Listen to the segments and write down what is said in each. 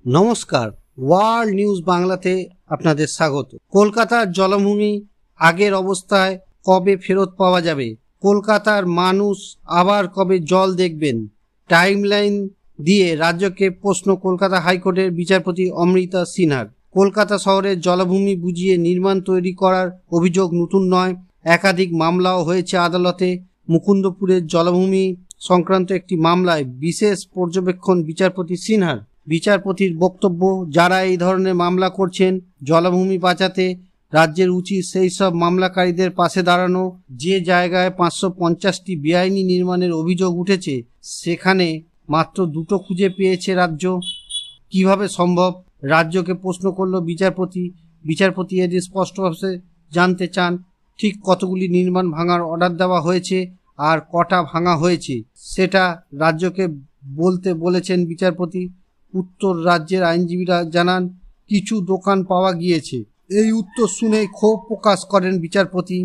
নমস্কার, world news বাংলাতে আপনাদের স্বাগত। কলকাতার জলাভূমি আগের অবস্থায় কবে ফেরত পাওয়া যাবে? কলকাতার মানুষ আবার কবে জল দেখবেন? টাইমলাইন দিয়ে রাজ্যকে প্রশ্ন কলকাতা হাইকোর্টের বিচারপতি অমৃতা সিনহার। কলকাতা শহরের জলাভূমি বুঝিয়ে নির্মাণ তৈরি করার অভিযোগ নতুন নয়, একাধিক মামলাও হয়েছে আদালতে। মুকুন্দপুরের জলাভূমি সংক্রান্ত একটি মামলায় বিশেষ পর্যবেক্ষণ বিচারপতি সিনহার। বিচারপতির বক্তব্য, যারা এই ধরনের মামলা করছেন জলাভূমি বাঁচাতে, রাজ্যের উচিত সেই সব মামলাকারীদের পাশে দাঁড়ানো। যে জায়গায় 550টি বেআইনি নির্মাণের অভিযোগ উঠেছে সেখানে মাত্র 2টো খুঁজে পেয়েছে রাজ্য। কিভাবে সম্ভব? রাজ্যকে প্রশ্ন করল বিচারপতি এটি স্পষ্টভাবে জানতে চান ঠিক কতগুলি নির্মাণ ভাঙার অর্ডার দেওয়া হয়েছে আর কটা ভাঙা হয়েছে সেটা রাজ্যকে বলতে বলেছেন বিচারপতি। উত্তর রাজ্যের আইনজীবীরা জানান কিছু দোকান পাওয়া গিয়েছে। এই উত্তর শুনে ক্ষোভ প্রকাশ করেন বিচারপতি।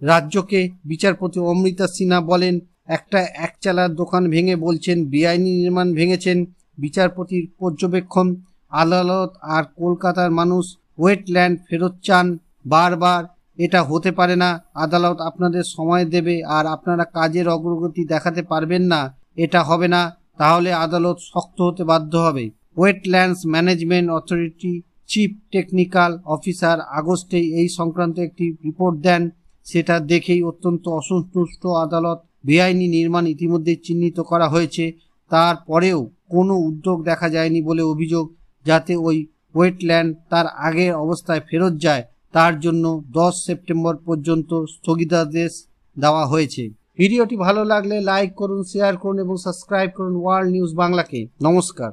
রাজ্যকে বিচারপতি অমৃতা সিনহা বলেন, একটা একচালার দোকান ভেঙে বলছেন বেআইনি নির্মাণ ভেঙেছেন। বিচারপতির পর্যবেক্ষণ, আদালত আর কলকাতার মানুষ ওয়েটল্যান্ড ফেরত চান বারবার। এটা হতে পারে না। আদালত আপনাদের সময় দেবে আর আপনারা কাজের অগ্রগতি দেখাতে পারবেন না, এটা হবে না। তাহলে আদালত শক্ত হতে বাধ্য হবে। Wetlands management authority chief technical officer আগস্টে এই সংক্রান্ত একটি রিপোর্ট দেন। সেটা দেখেই অত্যন্ত অসন্তুষ্ট আদালত। বেআইনি নির্মাণ ইতিমধ্যে চিহ্নিত করা হয়েছে, তারপরেও কোনো উদ্যোগ দেখা যায়নি বলে অভিযোগ। যাতে ওই ওয়েটল্যান্ড তার আগের অবস্থায় ফেরত যায় তার জন্য 10 সেপ্টেম্বর পর্যন্ত স্থগিতাদেশ দেওয়া হয়েছে। ভিডিওটি ভালো লাগলে লাইক করুন, শেয়ার করুন এবং সাবস্ক্রাইব করুন ওয়ার্ল্ড নিউজ বাংলাকে। নমস্কার।